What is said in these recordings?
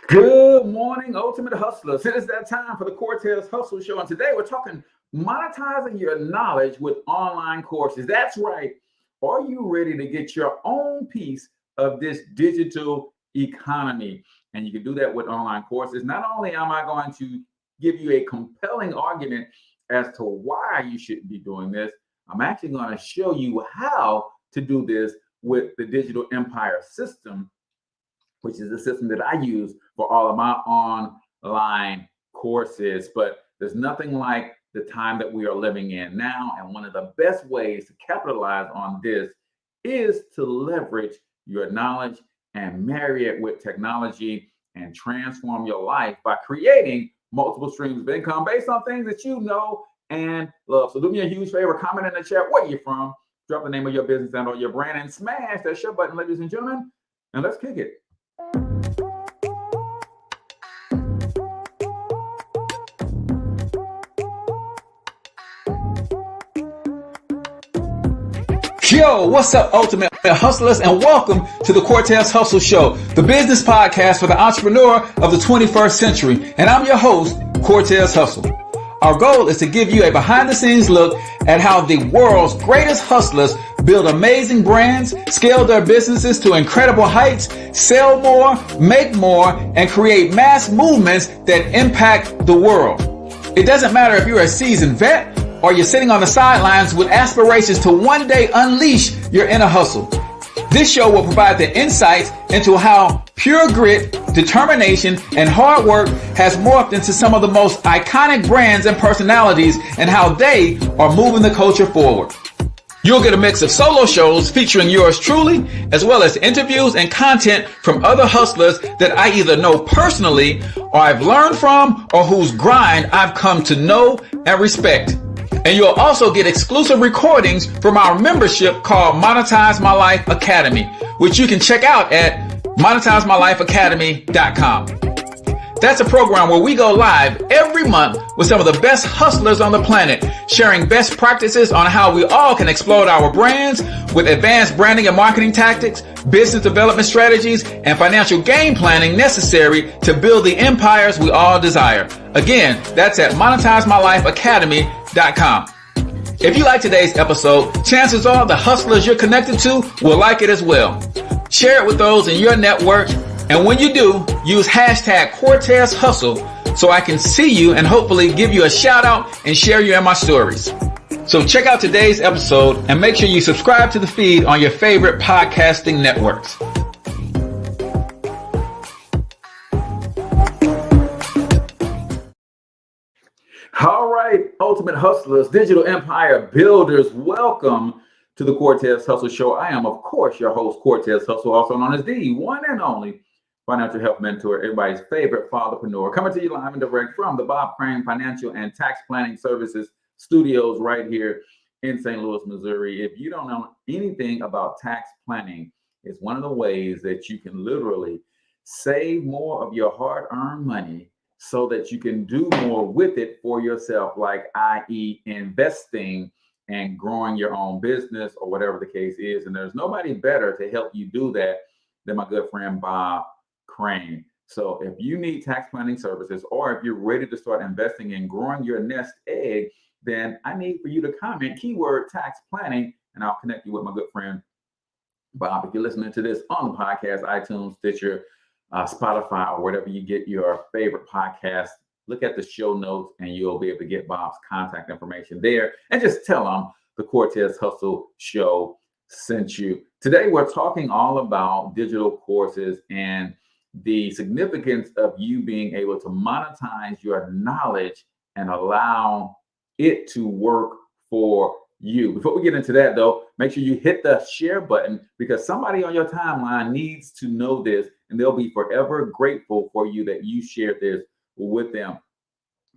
Good morning, Ultimate Hustlers. It is that time for the Cortez Hustle Show. And today we're talking monetizing your knowledge with online courses. That's right. Are you ready to get your own piece of this digital economy? And you can do that with online courses. Not only am I going to give you a compelling argument as to why you should be doing this, I'm actually going to show you how to do this with the Digital Empire system, which is the system that I use for all of my online courses. But there's nothing like the time that we are living in now. And one of the best ways to capitalize on this is to leverage your knowledge and marry it with technology and transform your life by creating multiple streams of income based on things that you know and love. So do me a huge favor, comment in the chat where you're from, drop the name of your business and or your brand, and smash that share button, ladies and gentlemen, and let's kick it. Yo, what's up, Ultimate Hustlers, and welcome to the Cortez Hustle Show, the business podcast for the entrepreneur of the 21st century. And I'm your host, Cortez Hustle. Our goal is to give you a behind-the-scenes look at how the world's greatest hustlers build amazing brands, scale their businesses to incredible heights, sell more, make more, and create mass movements that impact the world. It doesn't matter if you're a seasoned vet or you're sitting on the sidelines with aspirations to one day unleash your inner hustle. This show will provide the insights into how pure grit, determination, and hard work has morphed into some of the most iconic brands and personalities and how they are moving the culture forward. You'll get a mix of solo shows featuring yours truly, as well as interviews and content from other hustlers that I either know personally or I've learned from or whose grind I've come to know and respect. And you'll also get exclusive recordings from our membership called Monetize My Life Academy, which you can check out at monetizemylifeacademy.com. That's a program where we go live every month with some of the best hustlers on the planet, sharing best practices on how we all can explode our brands with advanced branding and marketing tactics, business development strategies, and financial game planning necessary to build the empires we all desire. Again, that's at monetizemylifeacademy.com. If you like today's episode, chances are the hustlers you're connected to will like it as well. Share it with those in your network. And when you do, use hashtag Cortez Hustle so I can see you and hopefully give you a shout out and share you in my stories. So check out today's episode and make sure you subscribe to the feed on your favorite podcasting networks. All right, Ultimate Hustlers, Digital Empire Builders, welcome to the Cortez Hustle Show. I am, of course, your host, Cortez Hustle, also known as the one and only financial health mentor, everybody's favorite fatherpreneur, coming to you live and direct from the Bob Crane Financial and Tax Planning Services studios right here in St. Louis, Missouri. If you don't know anything about tax planning, it's one of the ways that you can literally save more of your hard-earned money so that you can do more with it for yourself, like i.e. investing and growing your own business or whatever the case is. And there's nobody better to help you do that than my good friend Bob Crane. So if you need tax planning services, or if you're ready to start investing in growing your nest egg, then I need for you to comment keyword tax planning, and I'll connect you with my good friend Bob. If you're listening to this on the podcast, iTunes, Stitcher, Spotify, or wherever you get your favorite podcast, look at the show notes and you'll be able to get Bob's contact information there, and just tell him the Cortez Hustle Show sent you. Today, we're talking all about digital courses and the significance of you being able to monetize your knowledge and allow it to work for you. Before we get into that, though, make sure you hit the share button, because somebody on your timeline needs to know this, and they'll be forever grateful for you that you shared this with them. A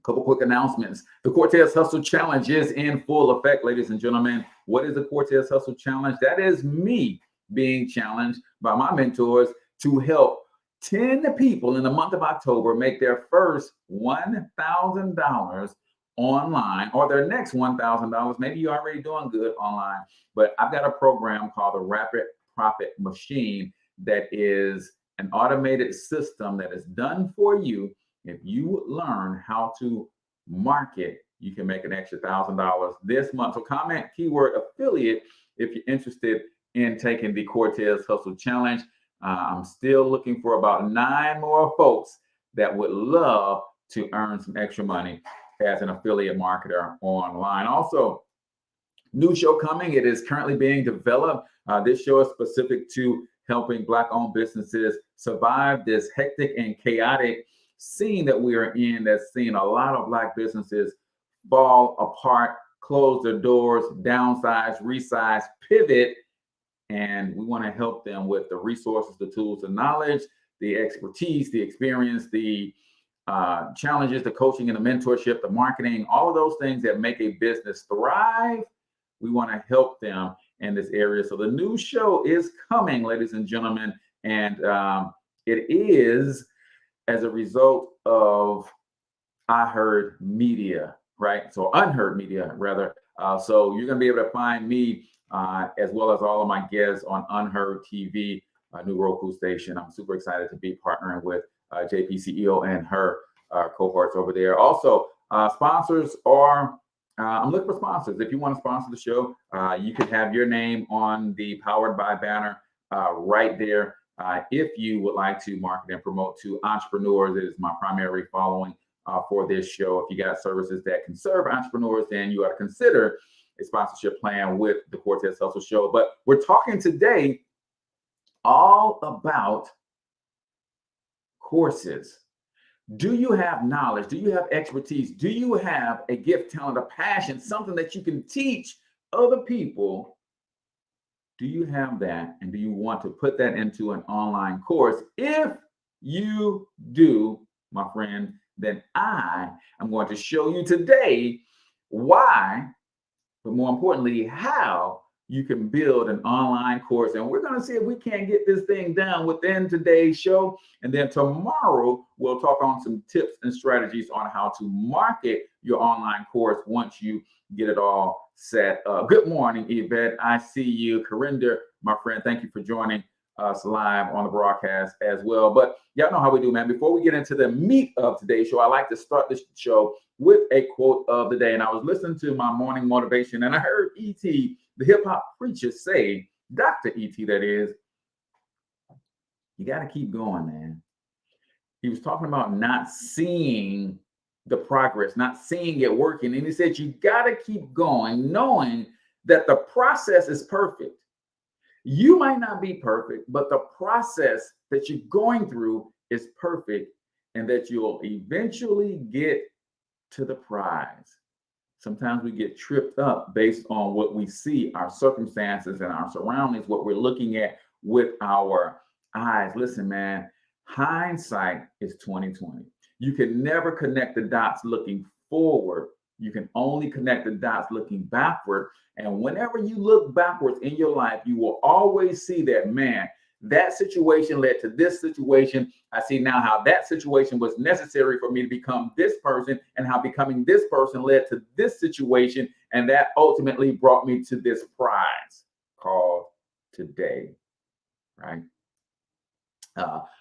couple quick announcements. The Cortez Hustle Challenge is in full effect, ladies and gentlemen. What is the Cortez Hustle Challenge? That is me being challenged by my mentors to help 10 people in the month of October make their first $1,000 online, or their next $1,000. Maybe you're already doing good online, but I've got a program called the Rapid Profit Machine that is an automated system that is done for you. If you learn how to market, you can make an extra $1,000 this month. So comment keyword affiliate if you're interested in taking the Cortez Hustle Challenge. I'm still looking for about 9 more folks that would love to earn some extra money as an affiliate marketer online. Also, new show coming. It is currently being developed. This show is specific to helping Black-owned businesses survive this hectic and chaotic scene that we are in, that's seeing a lot of Black businesses fall apart, close their doors, downsize, resize, pivot. And we want to help them with the resources, the tools, the knowledge, the expertise, the experience, the challenges, the coaching and the mentorship, the marketing, all of those things that make a business thrive. We want to help them in this area. So the new show is coming, ladies and gentlemen, and it is as a result of I Heard Media, right? So Unheard Media, rather. So you're going to be able to find me as well as all of my guests on Unheard TV, a new Roku station. I'm super excited to be partnering with JP CEO and her cohorts over there. Also, sponsors are, I'm looking for sponsors. If you want to sponsor the show, you can have your name on the Powered by banner right there. If you would like to market and promote to entrepreneurs, it is my primary following for this show. If you got services that can serve entrepreneurs, then you ought to consider a sponsorship plan with the Cortez Hustle Show. But we're talking today all about courses. Do you have knowledge? Do you have expertise? Do you have a gift, talent, a passion, something that you can teach other people? Do you have that? And do you want to put that into an online course? If you do, my friend, then I am going to show you today why, but more importantly, how you can build an online course. And we're going to see if we can't get this thing done within today's show. And then tomorrow, we'll talk on some tips and strategies on how to market your online course once you get it all set up. Good morning, Yvette. I see you. Carinder, my friend, thank you for joining us live on the broadcast as well. But y'all know how we do, man. Before we get into the meat of today's show, I like to start this show with a quote of the day. And I was listening to my morning motivation, and I heard E.T., the hip hop preacher, say, Dr. E.T., that is, you got to keep going, man. He was talking about not seeing the progress, not seeing it working. And he said, you got to keep going, knowing that the process is perfect. You might not be perfect, but the process that you're going through is perfect, and that you'll eventually get to the prize. Sometimes we get tripped up based on what we see, our circumstances and our surroundings, what we're looking at with our eyes. Listen, man, hindsight is 20/20. You can never connect the dots looking forward. You can only connect the dots looking backward. And whenever you look backwards in your life, you will always see that, man, that situation led to this situation. I see now how that situation was necessary for me to become this person, and how becoming this person led to this situation. And that ultimately brought me to this prize called today, right?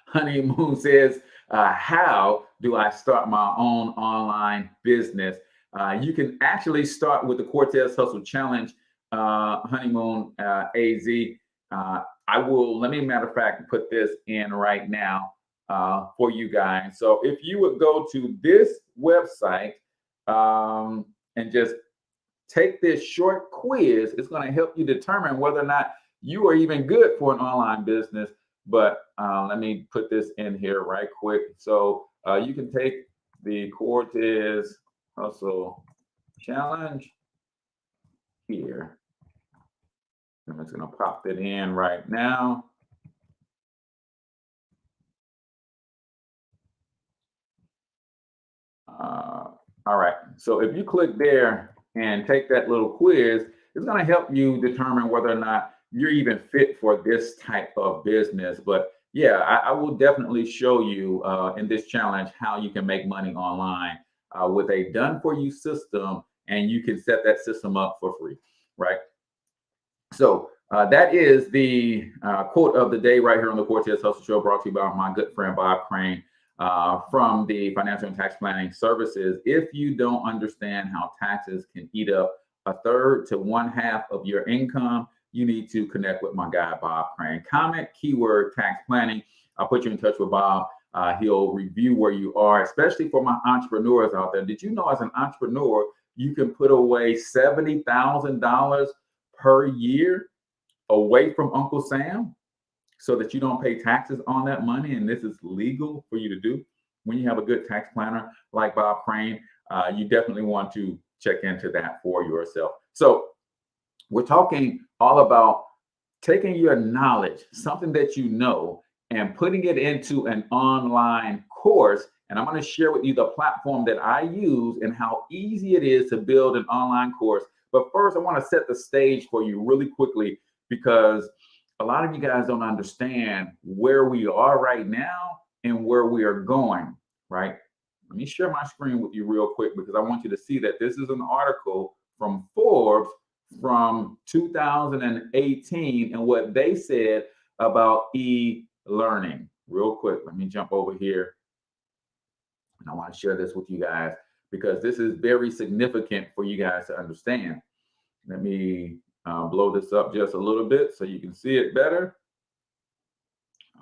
Honeymoon says, how do I start my own online business? You can actually start with the Cortez Hustle Challenge, Honeymoon AZ. I will, let me, matter of fact, put this in right now for you guys. So if you would go to this website and just take this short quiz, it's going to help you determine whether or not you are even good for an online business. But let me put this in here right quick. So you can take the Cortez Hustle Challenge here. I'm just going to pop it in right now. All right. So if you click there and take that little quiz, it's going to help you determine whether or not you're even fit for this type of business. But yeah, I will definitely show you in this challenge how you can make money online with a done-for-you system, and you can set that system up for free, right? So That is the quote of the day right here on the Cortez Hustle Show, brought to you by my good friend Bob Crane from the Financial and Tax Planning Services. If you don't understand how taxes can eat up a third to one half of your income, you need to connect with my guy, Bob Crane. Comment keyword tax planning. I'll put you in touch with Bob. He'll review where you are, especially for my entrepreneurs out there. Did you know as an entrepreneur, you can put away $70,000 per year away from Uncle Sam so that you don't pay taxes on that money? And this is legal for you to do. When you have a good tax planner like Bob Crane, you definitely want to check into that for yourself. So we're talking all about taking your knowledge, something that you know, and putting it into an online course. And I'm going to share with you the platform that I use and how easy it is to build an online course. But first, I want to set the stage for you really quickly, because a lot of you guys don't understand where we are right now and where we are going, right? Let me share my screen with you real quick, because I want you to see that this is an article from Forbes from 2018 and what they said about e-learning. Real quick, let me jump over here. And I want to share this with you guys because this is very significant for you guys to understand. Let me blow this up just a little bit so you can see it better.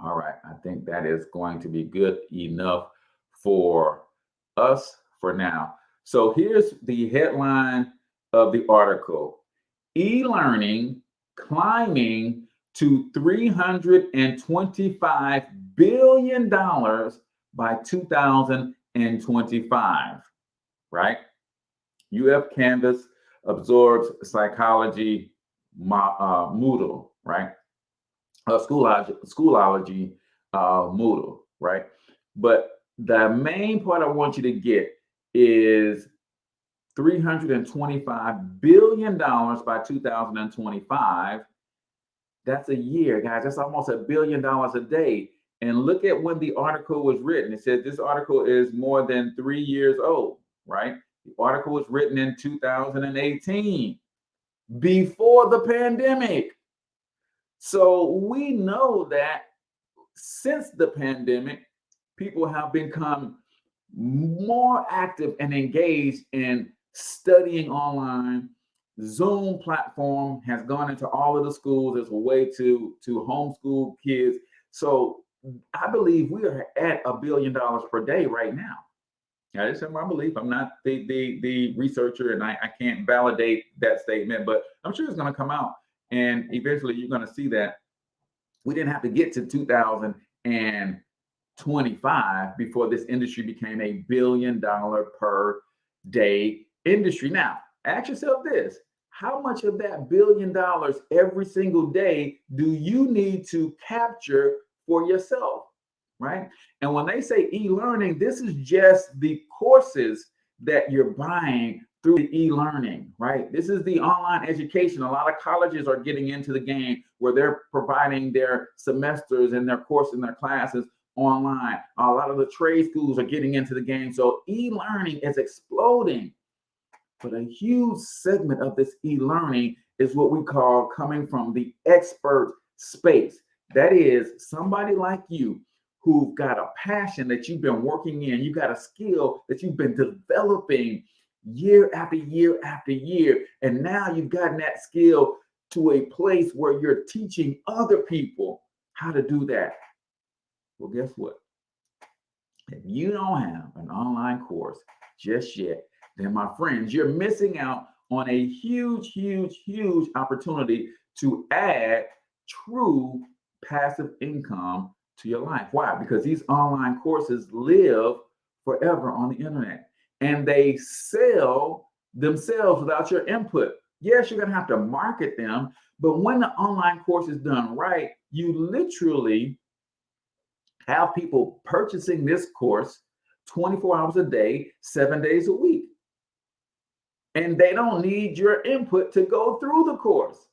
All right, I think that is going to be good enough for us for now. So here's the headline of the article: e-learning climbing to $325 billion by 2025, right? UF Canvas absorbs psychology Moodle, right? Schoolology Moodle, right? But the main part I want you to get is $325 billion by 2025. That's a year, guys. That's almost $1 billion a day. And look at when the article was written. It said this article is more than 3 years old, right? The article was written in 2018, before the pandemic. So we know that since the pandemic, people have become more active and engaged in studying online. Zoom platform has gone into all of the schools as a way to homeschool kids. So I believe we are at $1 billion per day right now. That is my belief. I'm not the researcher, and I can't validate that statement, but I'm sure it's going to come out, and eventually you're going to see that we didn't have to get to 2025 before this industry became a $1 billion per day industry. Now, ask yourself this: how much of that $1 billion every single day do you need to capture for yourself, right? And when they say e-learning, this is just the courses that you're buying through the e-learning, right? This is the online education. A lot of colleges are getting into the game where they're providing their semesters and their courses and their classes online. A lot of the trade schools are getting into the game. So e-learning is exploding. But a huge segment of this e-learning is what we call coming from the expert space. That is somebody like you who've got a passion that you've been working in. You got a skill that you've been developing year after year after year. And now you've gotten that skill to a place where you're teaching other people how to do that. Well, guess what? If you don't have an online course just yet, then my friends, you're missing out on a huge, huge, huge opportunity to add true passive income to your life. Why? Because these online courses live forever on the internet, and they sell themselves without your input. Yes, you're going to have to market them, but when the online course is done right, you literally have people purchasing this course 24 hours a day, 7 days a week. And they don't need your input to go through the course.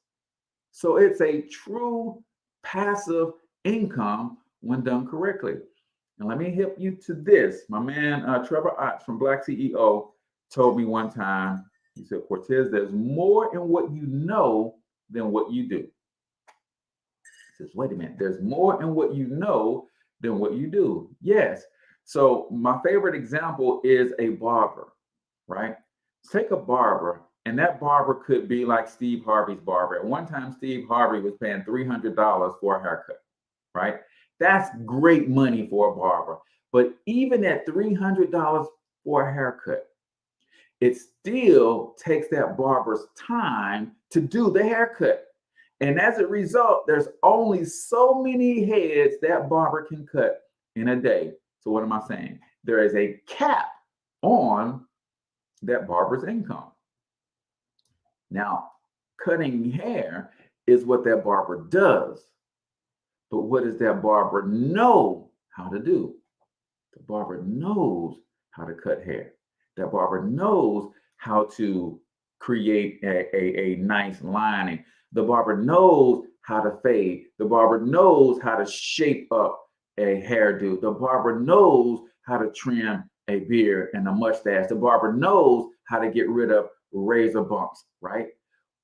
So it's a true passive income when done correctly. And let me help you to this. My man, Trevor Ott from Black CEO told me one time, he said, Cortez, there's more in what you know than what you do. Says, wait a minute, there's more in what you know than what you do. Yes. So my favorite example is a barber, right? Take a barber, and that barber could be like Steve Harvey's barber. At one time, Steve Harvey was paying $300 for a haircut, right? That's great money for a barber. But even at $300 for a haircut, it still takes that barber's time to do the haircut. And as a result, there's only so many heads that barber can cut in a day. So what am I saying? There is a cap on that barber's income. Now, cutting hair is what that barber does. But what does that barber know how to do? The barber knows how to cut hair. That barber knows how to create a nice lining. The barber knows how to fade. The barber knows how to shape up a hairdo. The barber knows how to trim a beard and a mustache. The barber knows how to get rid of razor bumps, right?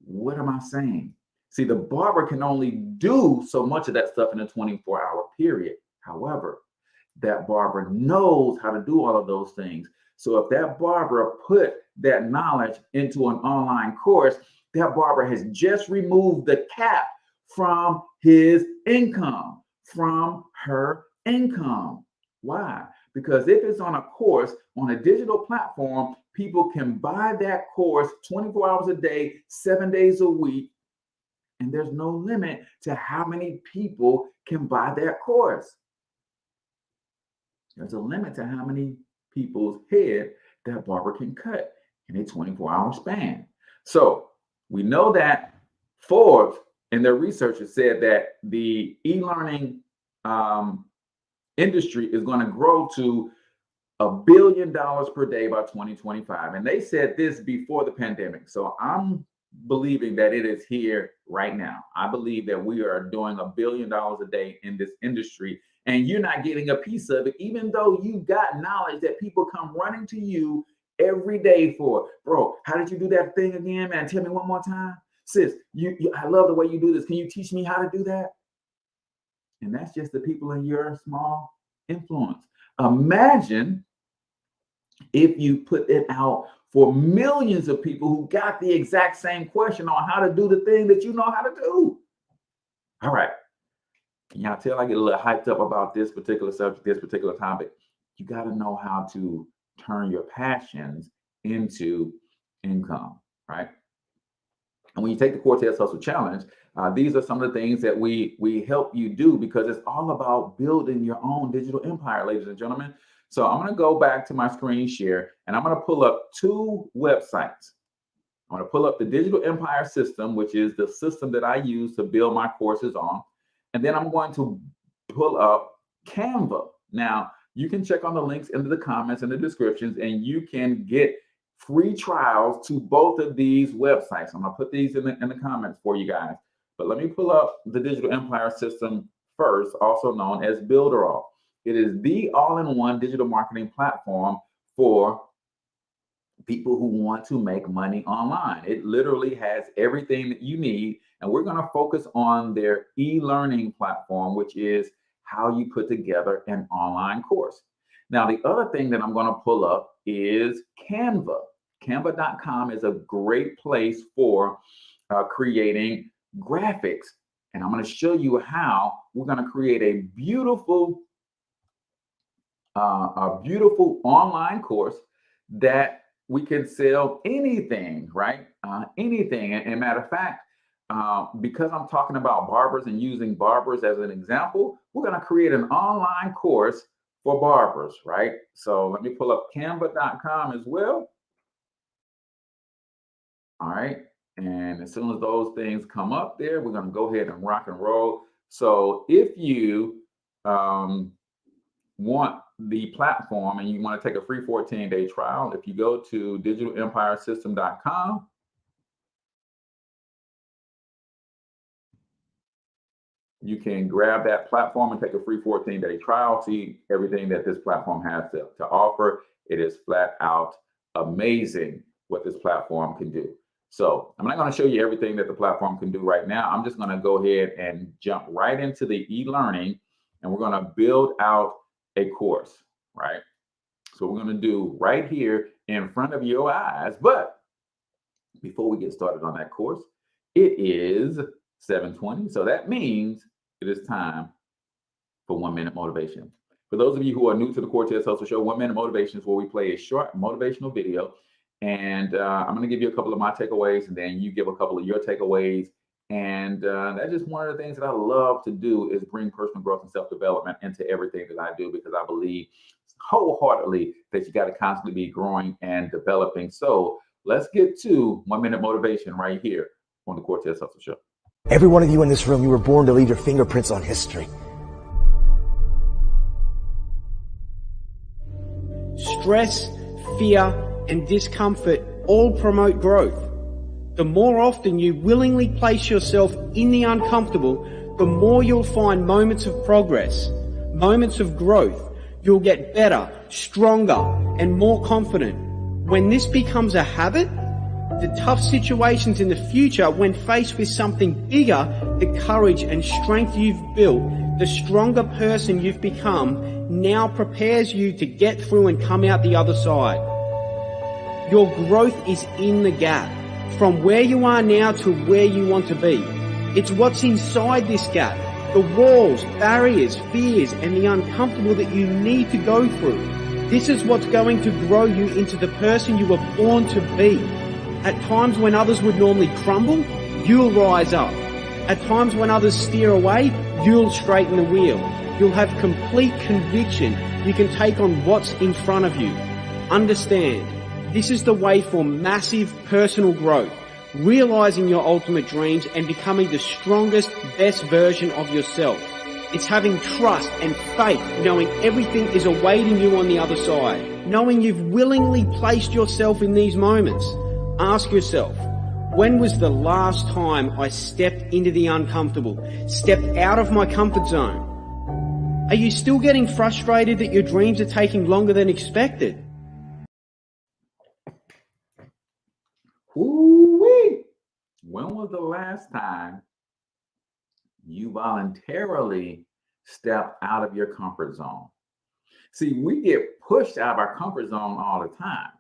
What am I saying? See, the barber can only do so much of that stuff in a 24-hour period. However, that barber knows how to do all of those things. So if that barber put that knowledge into an online course, that barber has just removed the cap from his income, from her income. Why? Because if it's on a course on a digital platform, people can buy that course 24 hours a day, 7 days a week, and there's no limit to how many people can buy that course. There's a limit to how many people's head that barber can cut in a 24-hour span. So we know that Forbes and their researchers said that the e-learning industry is going to grow to $1 billion per day by 2025. And they said this before the pandemic. So I'm believing that it is here right now. I believe that we are doing $1 billion a day in this industry, and you're not getting a piece of it, even though you got knowledge that people come running to you every day for. Bro, how did you do that thing again, man? Tell me one more time. Sis, I love the way you do this. Can you teach me how to do that? And that's just the people in your small influence. Imagine if you put it out for millions of people who got the exact same question on how to do the thing that you know how to do. All right. Can y'all tell I get a little hyped up about this particular subject, this particular topic? You got to know how to turn your passions into income, right? And when you take the Cortez Hustle Challenge, these are some of the things that we help you do, because it's all about building your own digital empire, ladies and gentlemen. So I'm going to go back to my screen share, and I'm going to pull up two websites. I'm going to pull up the Digital Empire System, which is the system that I use to build my courses on. And then I'm going to pull up Canva. Now, you can check on the links in the comments and the descriptions, and you can get free trials to both of these websites. I'm going to put these in the comments for you guys. But let me pull up the Digital Empire System first, also known as Builderall. It is the all-in-one digital marketing platform for people who want to make money online. It literally has everything that you need. And we're going to focus on their e-learning platform, which is how you put together an online course. Now, the other thing that I'm going to pull up is Canva. Canva.com is a great place for creating graphics. And I'm going to show you how we're going to create a beautiful online course that we can sell anything, right? Anything. And matter of fact, because I'm talking about barbers and using barbers as an example, we're going to create an online course for barbers, right? So let me pull up canva.com as well. All right. And as soon as those things come up there, we're going to go ahead and rock and roll. So if you want the platform and you want to take a free 14-day trial, if you go to digitalempiresystem.com, you can grab that platform and take a free 14-day trial, see everything that this platform has to offer. It is flat out amazing what this platform can do. So I'm not going to show you everything that the platform can do right now. I'm just going to go ahead and jump right into the e-learning, and we're going to build out a course, right? So we're going to do right here in front of your eyes. But before we get started on that course, it is 7:20. So that means it is time for 1 Minute Motivation. For those of you who are new to the Cortez Hustle Show, 1 Minute Motivation is where we play a short motivational video. And I'm going to give you a couple of my takeaways, and then you give a couple of your takeaways. And that's just one of the things that I love to do, is bring personal growth and self-development into everything that I do, because I believe wholeheartedly that you got to constantly be growing and developing. So let's get to 1 Minute Motivation right here on the Cortez Hustle Show. Every one of you in this room, you were born to leave your fingerprints on history. Stress, fear, and discomfort all promote growth. The more often you willingly place yourself in the uncomfortable, the more you'll find moments of progress, moments of growth. You'll get better, stronger, and more confident. When this becomes a habit, the tough situations in the future, when faced with something bigger, the courage and strength you've built, the stronger person you've become, now prepares you to get through and come out the other side. Your growth is in the gap, from where you are now to where you want to be. It's what's inside this gap, the walls, barriers, fears, and the uncomfortable that you need to go through. This is what's going to grow you into the person you were born to be. At times when others would normally crumble, you'll rise up. At times when others steer away, you'll straighten the wheel. You'll have complete conviction you can take on what's in front of you. Understand, this is the way for massive personal growth, realizing your ultimate dreams and becoming the strongest, best version of yourself. It's having trust and faith, knowing everything is awaiting you on the other side, knowing you've willingly placed yourself in these moments. Ask yourself, when was the last time I stepped into the uncomfortable, stepped out of my comfort zone? Are you still getting frustrated that your dreams are taking longer than expected? Ooh-wee. When was the last time you voluntarily stepped out of your comfort zone? See, we get pushed out of our comfort zone all the time.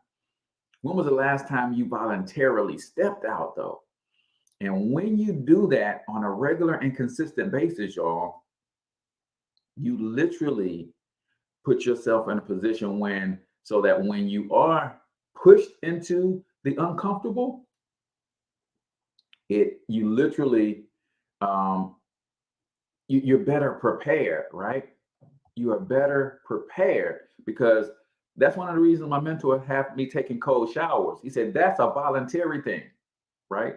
When was the last time you voluntarily stepped out, though? And when you do that on a regular and consistent basis, y'all, you literally put yourself in a position so that when you are pushed into the uncomfortable, you literally, you're better prepared, right? You are better prepared, because that's one of the reasons my mentor had me taking cold showers. He said, that's a voluntary thing, right?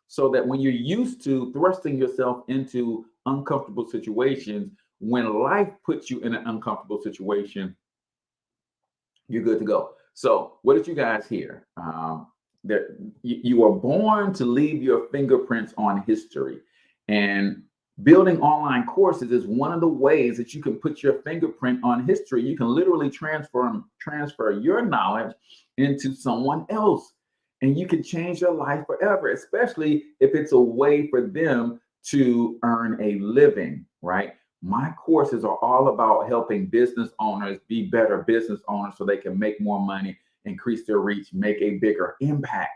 So that when you're used to thrusting yourself into uncomfortable situations, when life puts you in an uncomfortable situation, you're good to go. So what did you guys hear? That you are born to leave your fingerprints on history. And building online courses is one of the ways that you can put your fingerprint on history. You can literally transfer your knowledge into someone else, and you can change your life forever, especially if it's a way for them to earn a living, right? My courses are all about helping business owners be better business owners so they can make more money, increase their reach, make a bigger impact.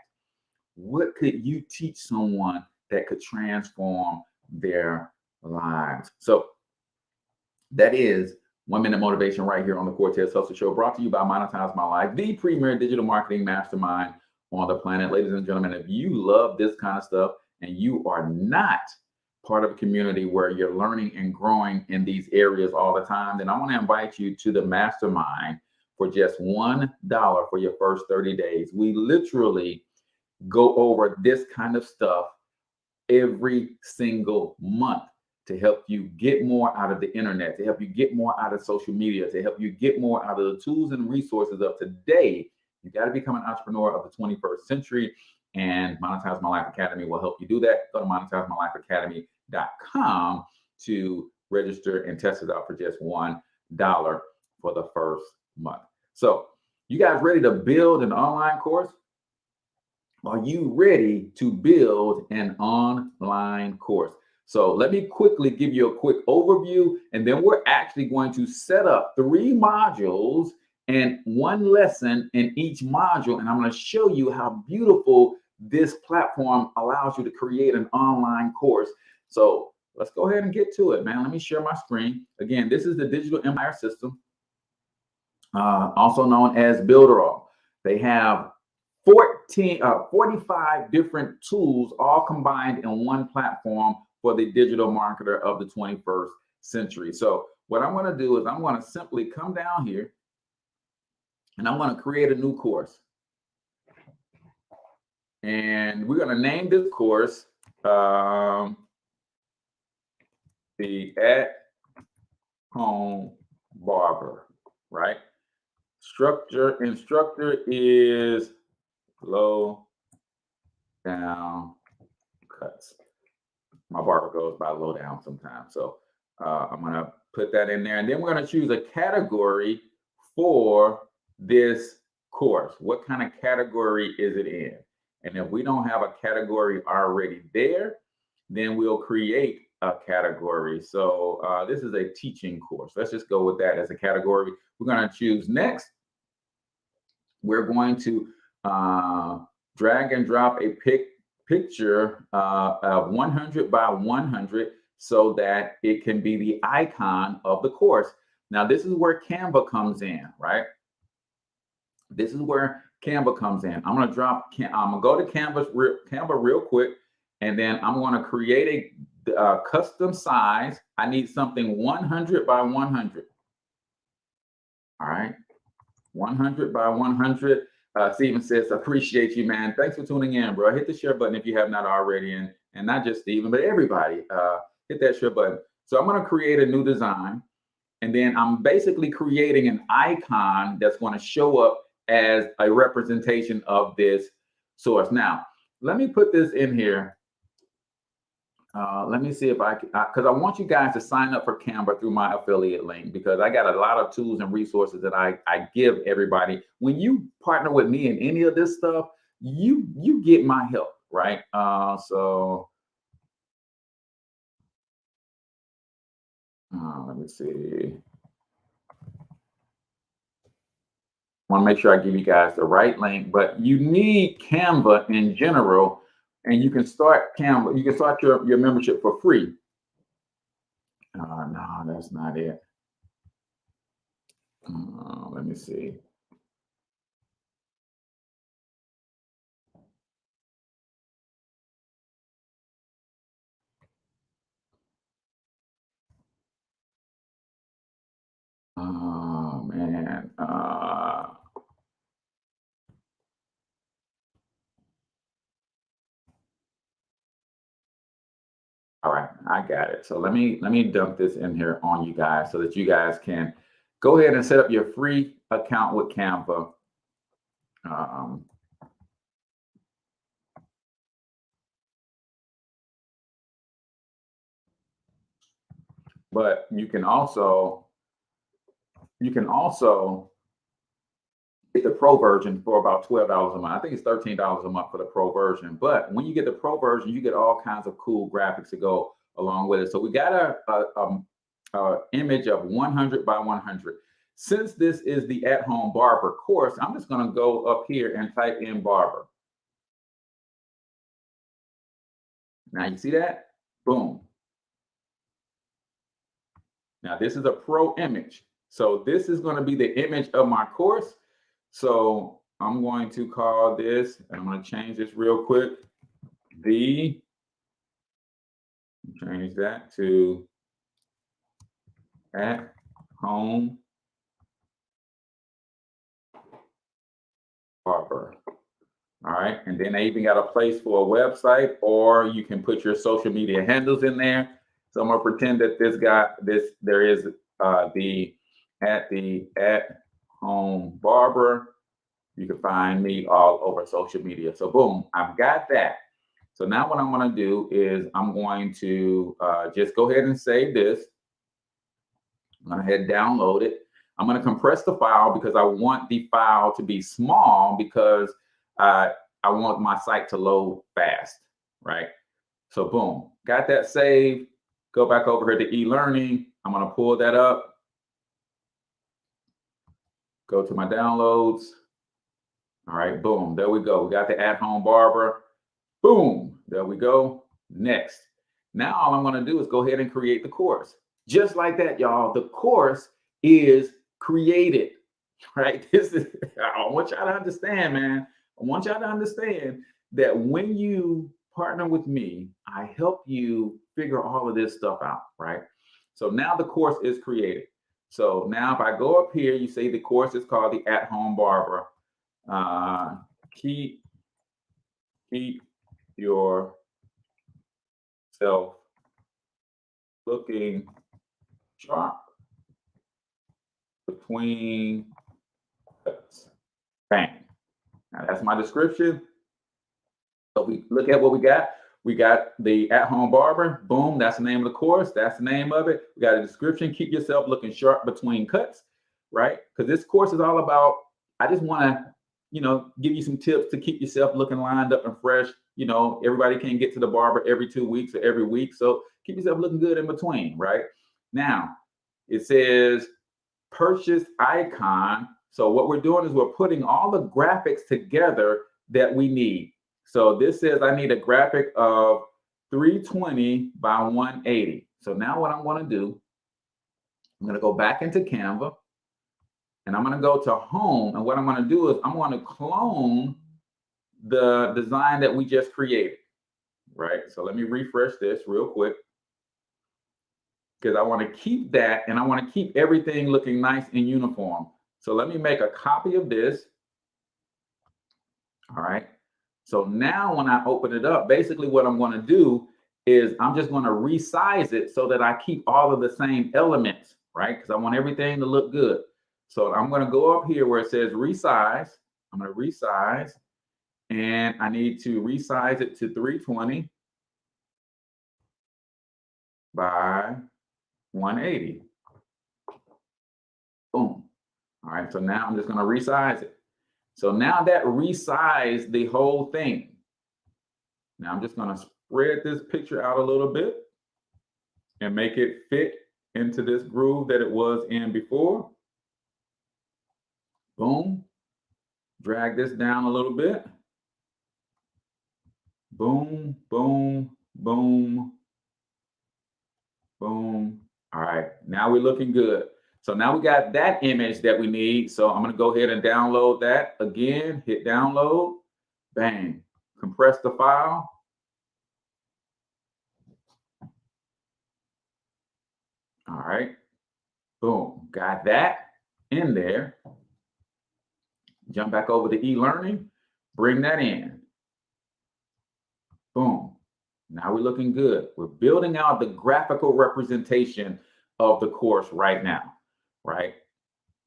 What could you teach someone that could transform their lives? So that is 1 Minute Motivation right here on the Cortez Hustle Show, brought to you by Monetize My Life, the premier digital marketing mastermind on the planet. Ladies and gentlemen, if you love this kind of stuff and you are not part of a community where you're learning and growing in these areas all the time, then I want to invite you to the mastermind for just $1 for your first 30 days. We literally go over this kind of stuff every single month to help you get more out of the internet, to help you get more out of social media, to help you get more out of the tools and resources of today. You got to become an entrepreneur of the 21st century, and Monetize My Life Academy will help you do that. Go to monetizemylifeacademy.com to register and test it out for just $1 for the first month. So you guys ready to build an online course? Are you ready to build an online course? So let me quickly give you a quick overview, and then we're actually going to set up 3 modules and 1 lesson in each module. And I'm going to show you how beautiful this platform allows you to create an online course. So let's go ahead and get to it, man. Let me share my screen. Again, this is the Digital Empire System, also known as Builderall. They have 45 different tools all combined in one platform for the digital marketer of the 21st century. So what I'm going to do is I'm going to simply come down here and I'm going to create a new course. And we're going to name this course the At-Home Barber, right? Instructor is low down cuts. My barber goes by low down sometimes. So I'm going to put that in there. And then we're going to choose a category for this course. What kind of category is it in? And if we don't have a category already there, then we'll create a category. So this is a teaching course. Let's just go with that as a category. We're going to choose next. We're going to drag and drop a picture of 100 by 100 so that it can be the icon of the course. Now, this is where Canva comes in, right? This is where Canva comes in. I'm going to go to Canva real quick, and then I'm going to create a custom size. I need something 100 by 100. All right. 100 by 100. Steven says, appreciate you, man. Thanks for tuning in, bro. Hit the share button if you have not already, and not just Steven, but everybody. Hit that share button. So I'm going to create a new design, and then I'm basically creating an icon that's going to show up as a representation of this source. Now, let me put this in here. Let me see if I can, because I want you guys to sign up for Canva through my affiliate link, because I got a lot of tools and resources that I give everybody. When you partner with me in any of this stuff, you get my help, right? Let me see. I want to make sure I give you guys the right link, but you need Canva in general, and you can start Canva. You can start your membership for free. No, that's not it. Let me see. Oh man. All right, I got it. So let me dump this in here on you guys so that you guys can go ahead and set up your free account with Canva. But you can also get the pro version for about $12 a month. I think it's $13 a month for the pro version. But when you get the pro version, you get all kinds of cool graphics to go along with it. So we got a image of 100 by 100. Since this is the at-home barber course, I'm just going to go up here and type in barber. Now you see that? Boom. Now this is a pro image. So this is going to be the image of my course. So I'm going to call this, and I'm going to change this real quick. Change that to at-home barber. All right, and then I even got a place for a website, or you can put your social media handles in there. So I'm gonna pretend that there is the at-home barber. You can find me all over social media. So boom, I've got that. So now what I'm gonna do is I'm going to just go ahead and save this. I'm gonna hit download it. I'm gonna compress the file because I want the file to be small, because I want my site to load fast, right? So boom, got that saved. Go back over here to e-learning. I'm going to pull that up. Go to my downloads. All right, boom, there we go. We got the at-home barber. Boom, there we go. Next. Now all I'm going to do is go ahead and create the course. Just like that, y'all. The course is created, right? This is, I want y'all to understand, man. I want y'all to understand that when you partner with me, I help you figure all of this stuff out, right? So now the course is created. So now if I go up here, you see the course is called the At-Home Barber. Keep yourself looking sharp between cuts. Bang. Now that's my description. So we look at what we got. We got the at-home barber. Boom, that's the name of the course. That's the name of it. We got a description. Keep yourself looking sharp between cuts, right? Because this course is all about, I just want to, give you some tips to keep yourself looking lined up and fresh. Everybody can't get to the barber every 2 weeks or every week. So keep yourself looking good in between, right? Now, it says purchase icon. So what we're doing is we're putting all the graphics together that we need. So this says I need a graphic of 320 by 180. So now what I'm going to do, I'm going to go back into Canva and I'm going to go to home. And what I'm going to do is I'm going to clone the design that we just created, right? So let me refresh this real quick because I want to keep that and I want to keep everything looking nice and uniform. So let me make a copy of this. All right. So now when I open it up, basically what I'm going to do is I'm just going to resize it so that I keep all of the same elements, right? Because I want everything to look good. So I'm going to go up here where it says resize. I'm going to resize and I need to resize it to 320 by 180. Boom. All right. So now I'm just going to resize it. So now that resized the whole thing. Now I'm just going to spread this picture out a little bit and make it fit into this groove that it was in before. Boom. Drag this down a little bit. Boom, boom, boom, boom. All right, now we're looking good. So now we got that image that we need. So I'm going to go ahead and download that again. Hit download. Bang. Compress the file. All right. Boom. Got that in there. Jump back over to e-learning. Bring that in. Boom. Now we're looking good. We're building out the graphical representation of the course right now. Right.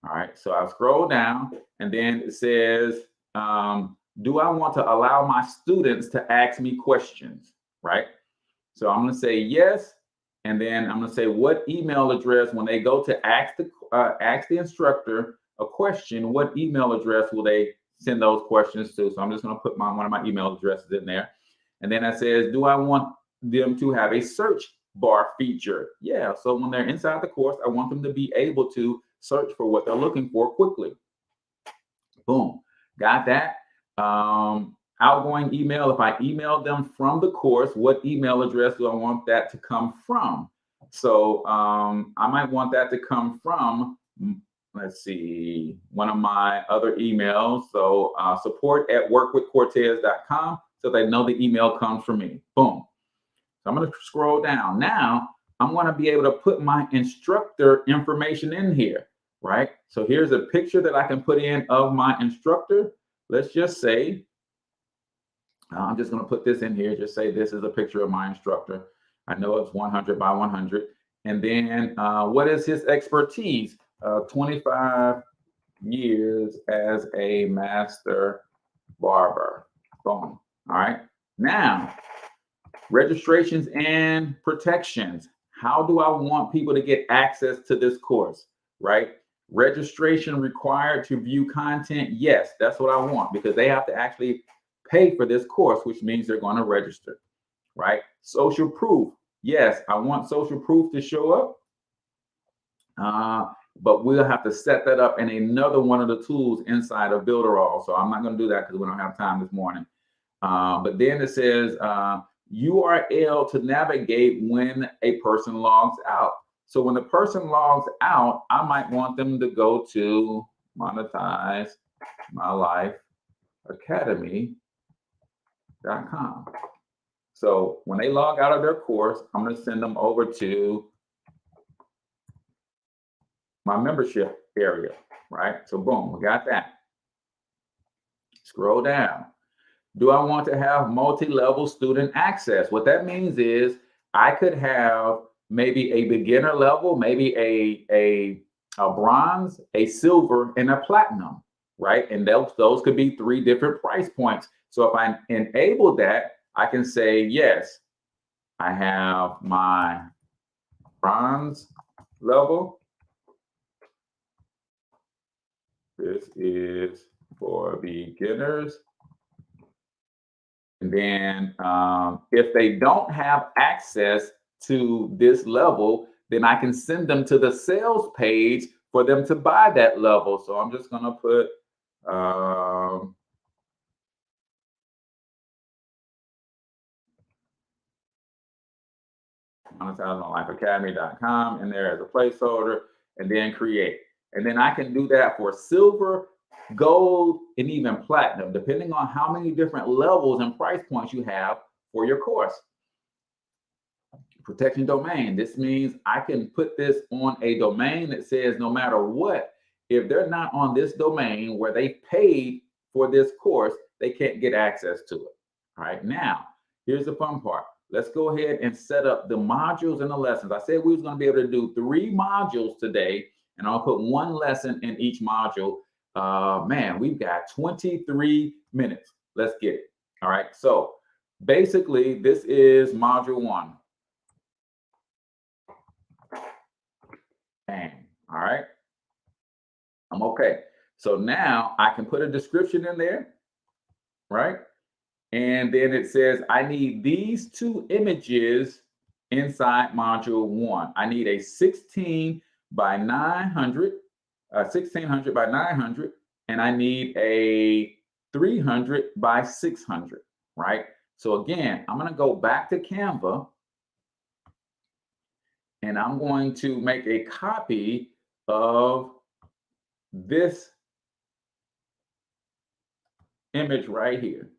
All right. So I'll scroll down and then it says, do I want to allow my students to ask me questions? Right. So I'm going to say yes. And then I'm going to say what email address, when they go to ask the instructor a question, what email address will they send those questions to? So I'm just going to put one of my email addresses in there. And then it says, do I want them to have a search bar feature? Yeah. So when they're inside the course, I want them to be able to search for what they're looking for quickly. Boom. Got that. Outgoing email. If I email them from the course, what email address do I want that to come from? So I might want that to come from, let's see, one of my other emails. So support@workwithcortez.com, so they know the email comes from me. Boom. So I'm going to scroll down. Now I'm going to be able to put my instructor information in here, right? So here's a picture that I can put in of my instructor. Let's just say, I'm just going to put this in here. Just say this is a picture of my instructor. I know it's 100 by 100. And then what is his expertise? 25 years as a master barber. Boom. All right. Now, registrations and protections. How do I want people to get access to this course, right? Registration required to view content. Yes, that's what I want, because they have to actually pay for this course, which means they're going to register, right? Social proof. Yes, I want social proof to show up. But we'll have to set that up in another one of the tools inside of Builderall. So I'm not going to do that because we don't have time this morning. But then it says URL to navigate when a person logs out. So when the person logs out, I might want them to go to Monetize My Life Academy.com. So when they log out of their course, I'm going to send them over to my membership area, right? So boom, we got that. Scroll down. Do I want to have multi-level student access? What that means is I could have maybe a beginner level, maybe a bronze, a silver, and a platinum, right? And those could be 3 different price points. So if I enable that, I can say, yes, I have my bronze level. This is for beginners. And then if they don't have access to this level, then I can send them to the sales page for them to buy that level. So I'm just going to put monetizemylifeacademy.com in there as a placeholder, and then create. And then I can do that for silver, gold, and even platinum, depending on how many different levels and price points you have for your course. Protection domain. This means I can put this on a domain that says no matter what, if they're not on this domain where they paid for this course, they can't get access to it. All right, now, here's the fun part. Let's go ahead and set up the modules and the lessons. I said we was going to be able to do 3 modules today, and I'll put 1 lesson in each module. Man, we've got 23 minutes. Let's get it. All right, so basically, this is module 1. Bang. All right, I'm okay. So now I can put a description in there, right? And then it says I need these 2 images inside module 1. I need a 1600 by 900, 1600 by 900, and I need a 300 by 600, right? So again, I'm going to go back to Canva, and I'm going to make a copy of this image right here.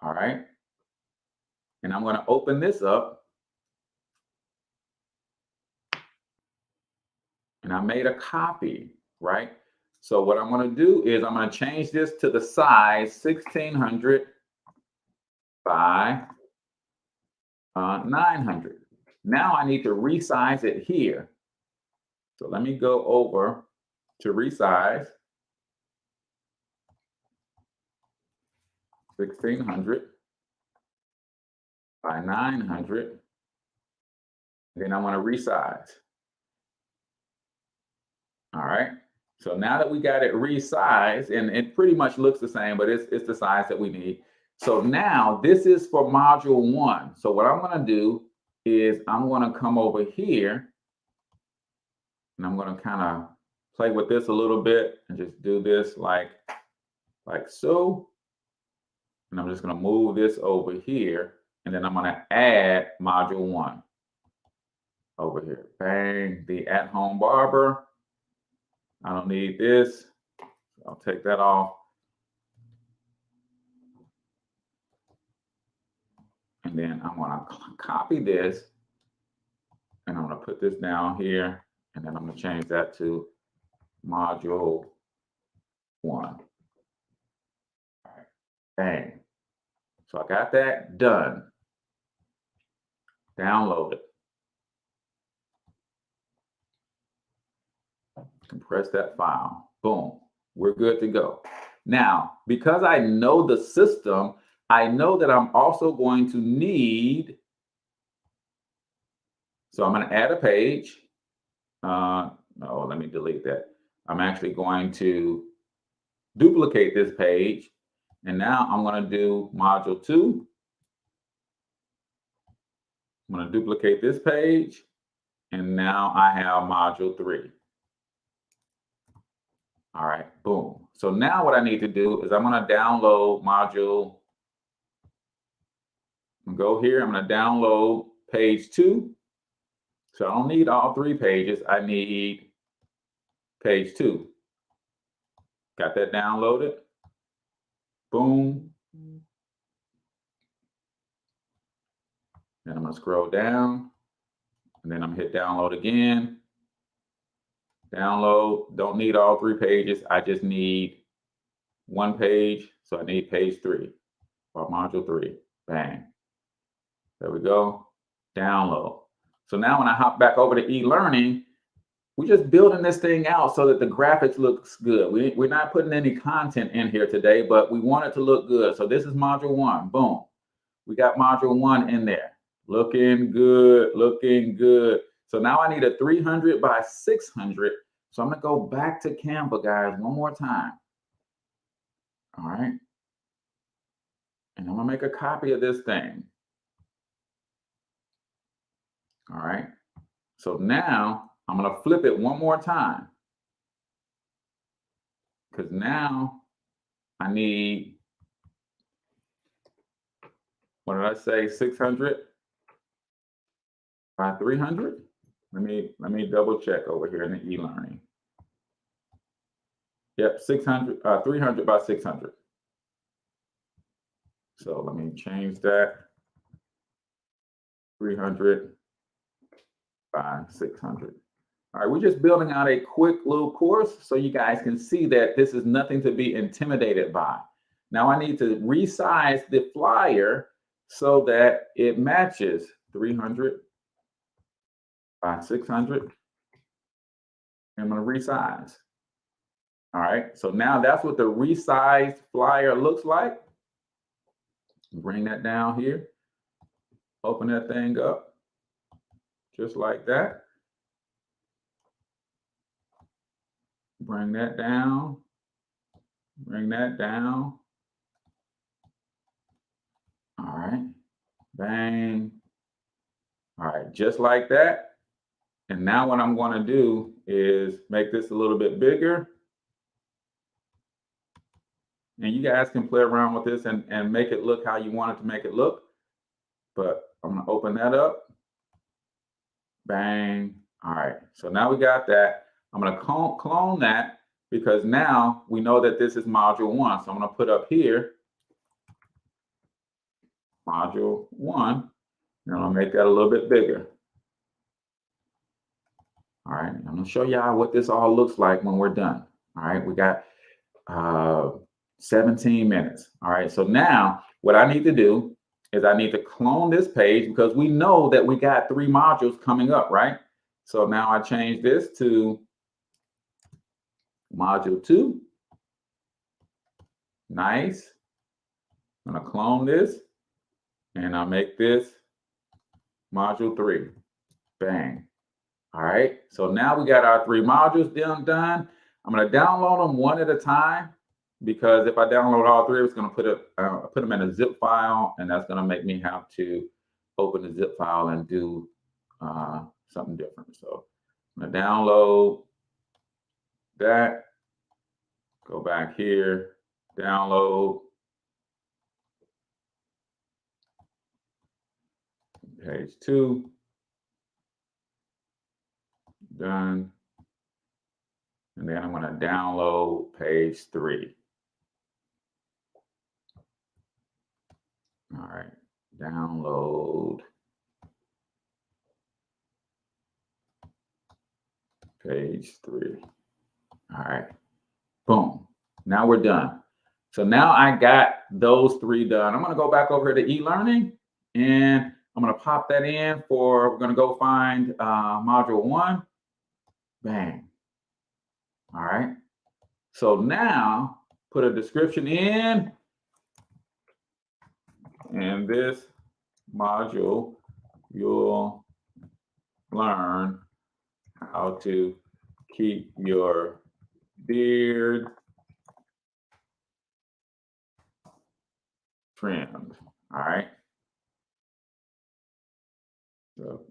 All right. And I'm going to open this up. And I made a copy, right? So what I'm going to do is I'm going to change this to the size 1600 by 900. Now I need to resize it here. So let me go over to resize 1600 by 900. Then I want to resize. All right. So now that we got it resized, and it pretty much looks the same, but it's the size that we need. So now this is for module 1. So what I'm going to do is I'm going to come over here, and I'm going to kind of play with this a little bit and just do this like so. And I'm just going to move this over here, and then I'm going to add module 1 over here. Bang, the at-home barber. I don't need this. I'll take that off. And then I'm going to copy this, and I'm going to put this down here, and then I'm going to change that to module 1. All right. Bang. So I got that done. Download it. Compress that file. Boom. We're good to go. Now, because I know the system, I know that I'm also going to need, so I'm going to add a page. No, let me delete that. I'm actually going to duplicate this page, And now I'm going to do module 2. I'm going to duplicate this page. And now I have module 3. All right, boom. So now what I need to do is I'm going to download module. I'm going to go here. I'm going to download page 2. So I don't need all 3 pages. I need page 2. Got that downloaded. Boom. Then I'm going to scroll down. And then I'm going to hit download again. Download. Don't need all 3 pages. I just need 1 page. So I need page 3 or module 3. Bang. There we go. Download. So now when I hop back over to e-learning, we're just building this thing out so that the graphics looks good. We're not putting any content in here today, but we want it to look good. So this is module 1. Boom. We got module 1 in there. Looking good, looking good. So now I need a 300 by 600. So I'm going to go back to Canva, guys, one more time. All right. And I'm going to make a copy of this thing. All right. So now I'm going to flip it one more time. Because now I need, what did I say, 600 by 300? Let me double check over here in the e-learning. Yep, 300 by 600. So let me change that. 300 by 600. All right, we're just building out a quick little course so you guys can see that this is nothing to be intimidated by. Now I need to resize the flyer so that it matches 300 by 600. I'm going to resize. All right, so now that's what the resized flyer looks like. Bring that down here. Open that thing up. Just like that. Bring that down. Bring that down. All right. Bang. All right, just like that. And now what I'm going to do is make this a little bit bigger. And you guys can play around with this and make it look how you want it to make it look. But I'm going to open that up. Bang. All right. So now we got that. I'm going to clone that because now we know that this is module 1. So I'm going to put up here module 1. And I'm going to make that a little bit bigger. All right. I'm going to show y'all what this all looks like when we're done. All right. We got 17 minutes. All right. So now what I need to do is I need to clone this page because we know that we got 3 modules coming up, right? So now I change this to module 2. Nice. I'm going to clone this and I'll make this module 3. Bang. All right. So now we got our 3 modules done. I'm going to download them one at a time because if I download all 3, it's going to put them in a zip file, and that's going to make me have to open the zip file and do something different. So I'm going to download that. Go back here, download page 2. Done. And then I'm going to download page 3. All right, download page 3. All right, boom. Now we're done. So now I got those 3 done. I'm going to go back over here to e-learning and I'm going to pop that in for, we're going to go find module 1. Bang. All right. So now put a description in. In this module, you'll learn how to keep your beard trimmed. All right. So,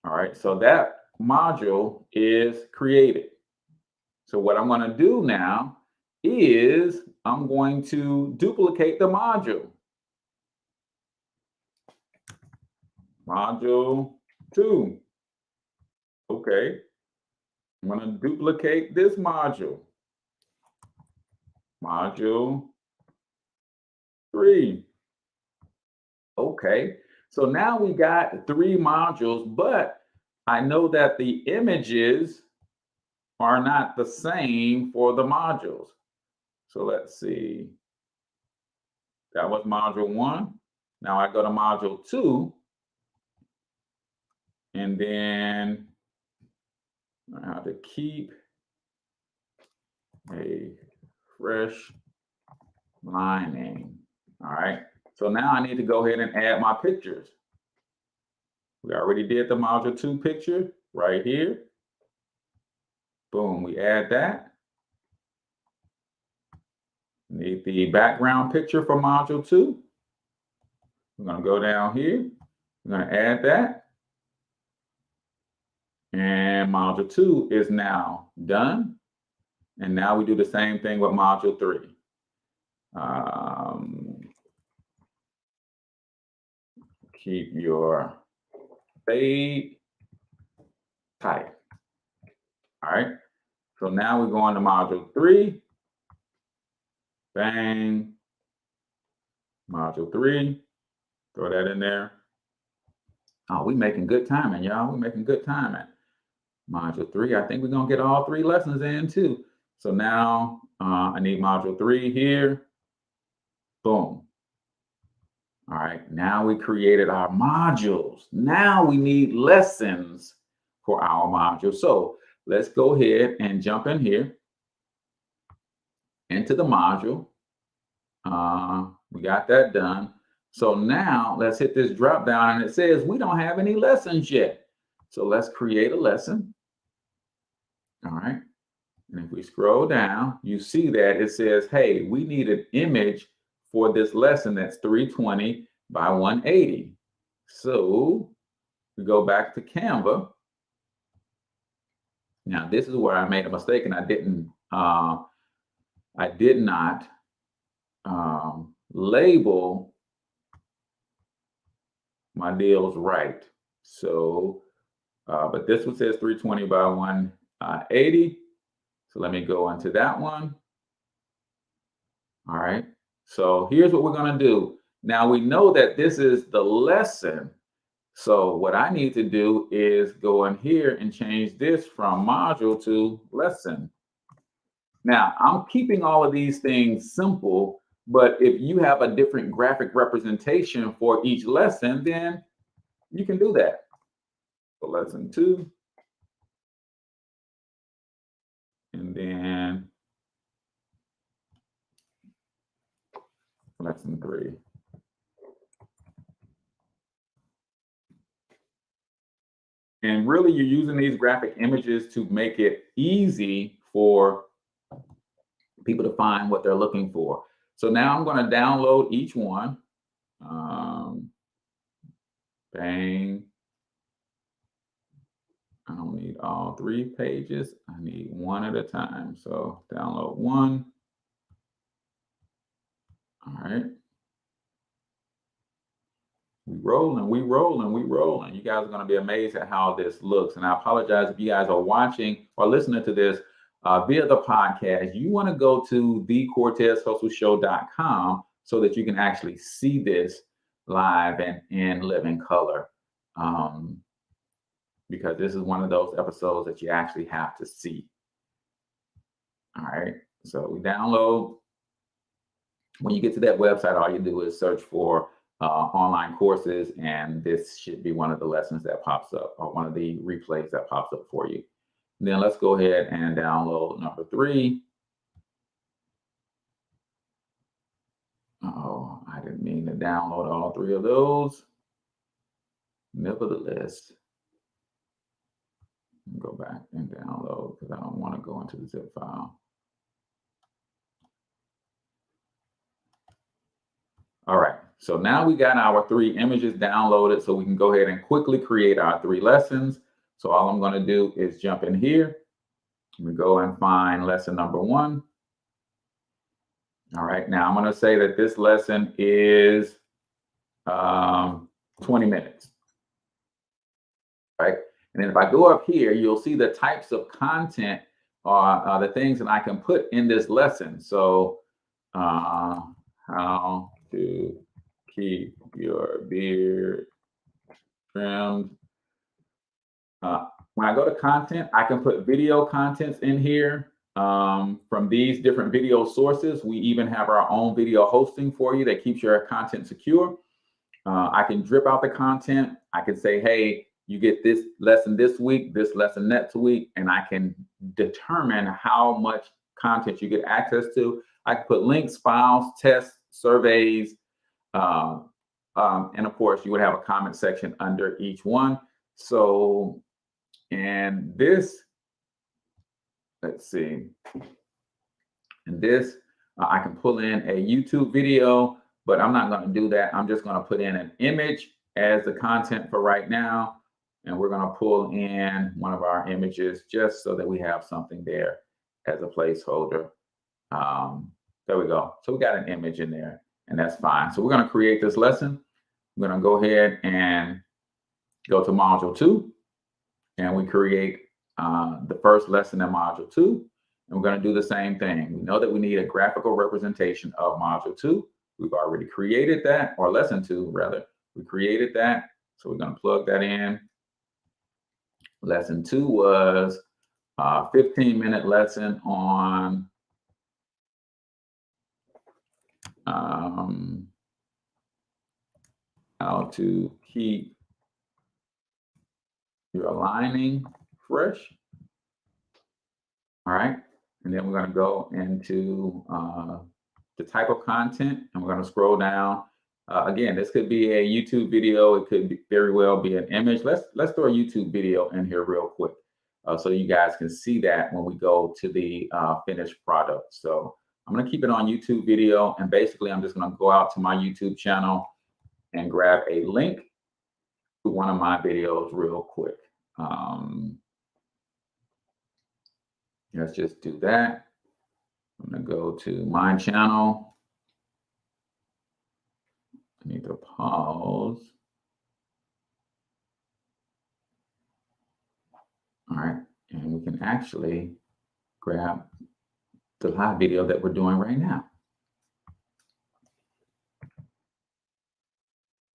all right. So that module is created. So what I'm going to do now is I'm going to duplicate the module. Module 2. Okay. I'm going to duplicate this module. Module 3. Okay. So now we got 3 modules, but I know that the images are not the same for the modules. So let's see. That was module 1. Now I go to module 2. And then I have to keep a fresh lining. All right. So now I need to go ahead and add my pictures. We already did the module 2 picture right here. Boom, we add that. Need the background picture for module 2. We're going to go down here. We're going to add that. And module 2 is now done. And now we do the same thing with module 3. Keep your fade tight. All right. So now we go on to module 3. Bang. Module 3. Throw that in there. Oh, we making good timing, y'all. We making good timing. Module 3. I think we're gonna get all 3 lessons in too. So now I need module 3 here. Boom. All right. Now we created our modules. Now we need lessons for our module. So let's go ahead and jump in here into the module. We got that done. So now let's hit this drop down and it says we don't have any lessons yet. So let's create a lesson. All right. And if we scroll down, you see that it says, hey, we need an image for this lesson that's 320 by 180. So we go back to Canva. Now this is where I made a mistake and I did not label my deals right. So, but this one says 320 by 180. So let me go into that one. All right. So here's what we're going to do. Now we know that this is the lesson. So what I need to do is go in here and change this from module to lesson. Now I'm keeping all of these things simple, but if you have a different graphic representation for each lesson, then you can do that. So lesson 2. And then lesson 3. And really, you're using these graphic images to make it easy for people to find what they're looking for. So now I'm going to download each one. Bang. I don't need all 3 pages. I need one at a time. So download one. All right. We rolling, we rolling, we rolling. You guys are going to be amazed at how this looks. And I apologize if you guys are watching or listening to this via the podcast. You want to go to thecortezhustleshow.com so that you can actually see this live and in living color. Because this is one of those episodes that you actually have to see. All right. So we download. When you get to that website, all you do is search for online courses, and this should be one of the lessons that pops up or one of the replays that pops up for you. And then let's go ahead and download number 3. Oh, I didn't mean to download all 3 of those. Nevertheless, go back and download because I don't want to go into the zip file. All right, so now we got our 3 images downloaded, so we can go ahead and quickly create our 3 lessons. So all I'm going to do is jump in here. We go and find lesson number 1. All right, now I'm going to say that this lesson is 20 minutes. Right, and then if I go up here, you'll see the types of content are the things that I can put in this lesson. So how to keep your beard trimmed. When I go to content, I can put video contents in here from these different video sources. We even have our own video hosting for you that keeps your content secure. I can drip out the content. I can say, hey, you get this lesson this week, this lesson next week, and I can determine how much content you get access to. I can put links, files, tests, surveys, and of course, you would have a comment section under each one. So, and this, let's see, and this, I can pull in a YouTube video, but I'm not going to do that. I'm just going to put in an image as the content for right now. And we're going to pull in one of our images just so that we have something there as a placeholder. There we go. So we got an image in there, and that's fine. So we're going to create this lesson. We're going to go ahead and go to module 2, and we create the first lesson in module 2. And we're going to do the same thing. We know that we need a graphical representation of module 2. We've already created that, or lesson 2 rather. We created that. So we're going to plug that in. Lesson 2 was a 15-minute lesson on how to keep your lining fresh. All right, and then we're going to go into the type of content, and we're going to scroll down. Again, this could be a YouTube video. It could very well be an image. Let's throw a YouTube video in here real quick so you guys can see that when we go to the finished product. So I'm going to keep it on YouTube video, and basically I'm just going to go out to my YouTube channel and grab a link to one of my videos real quick. Let's just do that. I'm going to go to my channel. I need to pause. All right, and we can actually grab the live video that we're doing right now.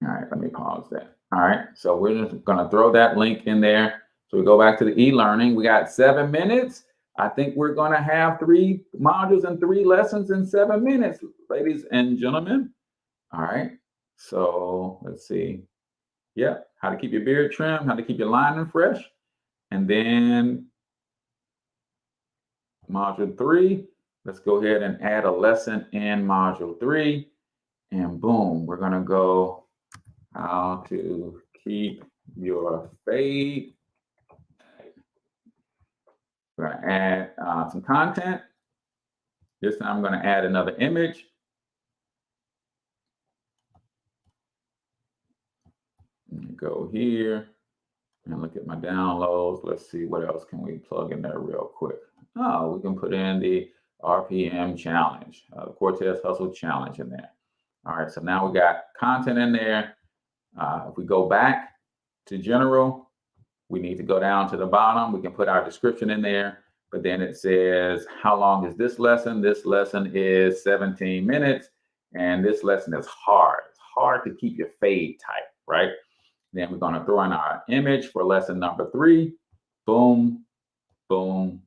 All right, let me pause that. All right, so we're just going to throw that link in there. So we go back to the e-learning. We got 7 minutes. I think we're going to have 3 modules and 3 lessons in 7 minutes, ladies and gentlemen. All right. So let's see. Yeah, how to keep your beard trimmed, how to keep your lining fresh. And then module 3, let's go ahead and add a lesson in module 3. And boom, we're going to go how to keep your fade. We're going to add some content. This time I'm going to add another image. Go here and look at my downloads. Let's see what else can we plug in there real quick. Oh, we can put in the RPM challenge, the Cortez Hustle challenge in there. All right, so now we got content in there. If we go back to general, we need to go down to the bottom. We can put our description in there, but then it says, how long is this lesson? This lesson is 17 minutes, and this lesson is hard. It's hard to keep your fade tight, right? Then we're going to throw in our image for lesson number 3. Boom, boom.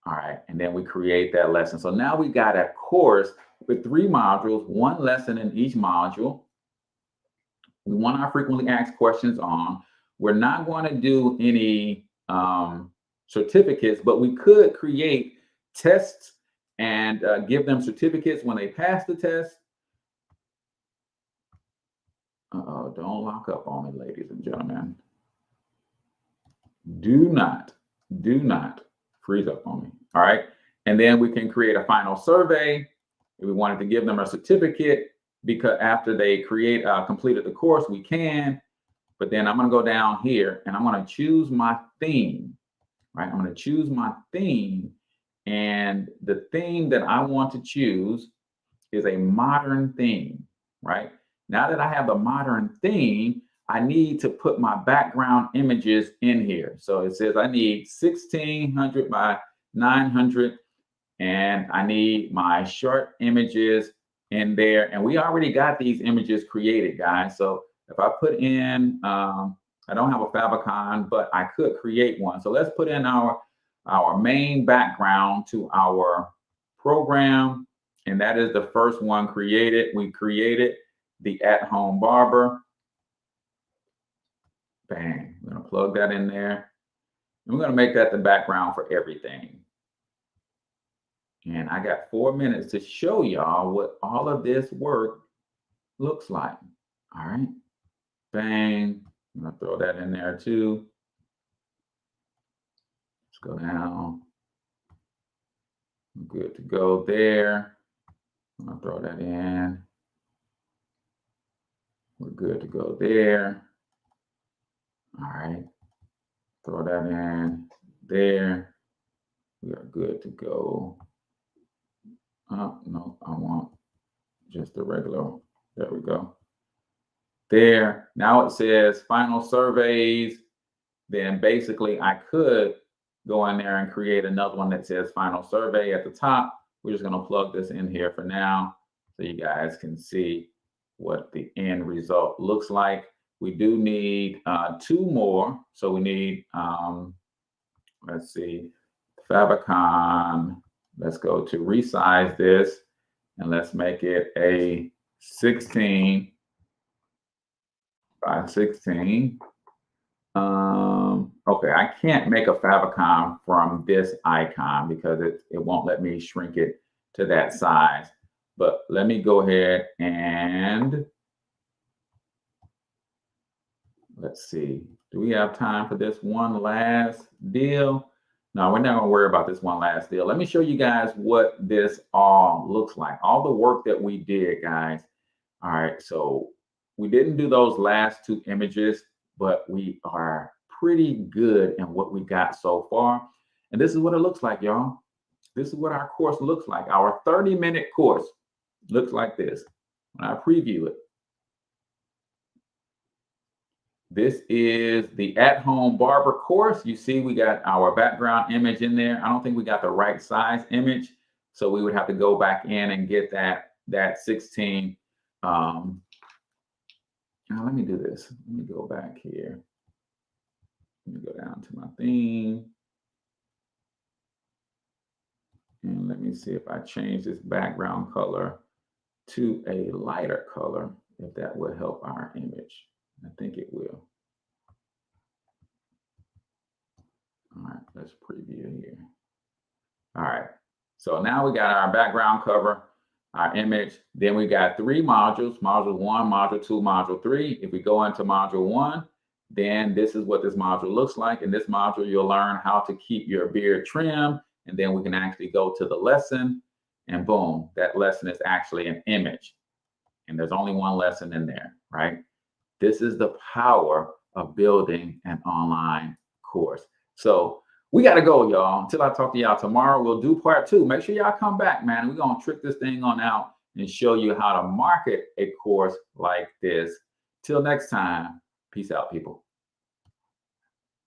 All right, and then we create that lesson. So now we got a course with 3 modules, 1 lesson in each module. We want our frequently asked questions on. We're not going to do any certificates, but we could create tests and give them certificates when they pass the test. Uh-oh, don't lock up on me, ladies and gentlemen. Do not freeze up on me. All right. And then we can create a final survey. If we wanted to give them a certificate, because after they completed the course, we can. But then I'm going to go down here and I'm going to choose my theme, right? I'm going to choose my theme. And the theme that I want to choose is a modern theme, right? Now that I have the modern theme, I need to put my background images in here. So it says I need 1600 by 900, and I need my short images in there. And we already got these images created, guys. So if I put in, I don't have a favicon, but I could create one. So let's put in our main background to our program. And that is the first one created. We created the at-home barber. Bang, I'm gonna plug that in there. And we're gonna make that the background for everything. And I got 4 minutes to show y'all what all of this work looks like. All right, bang, I'm gonna throw that in there too. Let's go down. I'm good to go there. I'm gonna throw that in. We're good to go there. All right, throw that in there. We are good to go. Oh, no, I want just the regular. There we go. There. Now it says final surveys. Then basically I could go in there and create another one that says final survey at the top. We're just going to plug this in here for now so you guys can see what the end result looks like. We do need 2 more. So we need, let's see, favicon. Let's go to resize this and let's make it a 16 by 16. Okay, I can't make a favicon from this icon because it won't let me shrink it to that size. But let me go ahead and let's see. Do we have time for this one last deal? No, we're not going to worry about this one last deal. Let me show you guys what this all looks like. All the work that we did, guys. All right, so we didn't do those last 2 images, but we are pretty good in what we got so far. And this is what it looks like, y'all. This is what our course looks like. Our 30-minute course looks like this. When I preview it, this is the at-home barber course. You see we got our background image in there. I don't think we got the right size image. So we would have to go back in and get that 16. Now let me do this. Let me go back here. Let me go down to my theme. And let me see if I change this background color to a lighter color, if that would help our image. I think it will. All right, let's preview here. All right, so now we got our background cover, our image. Then we got 3 modules, module 1, module 2, module 3. If we go into module 1, then this is what this module looks like. In this module, you'll learn how to keep your beard trim. And then we can actually go to the lesson and boom, that lesson is actually an image. And there's only one lesson in there, right? This is the power of building an online course. So we got to go, y'all. Until I talk to y'all tomorrow, we'll do part 2. Make sure y'all come back, man. We're going to trick this thing on out and show you how to market a course like this. Till next time, peace out, people.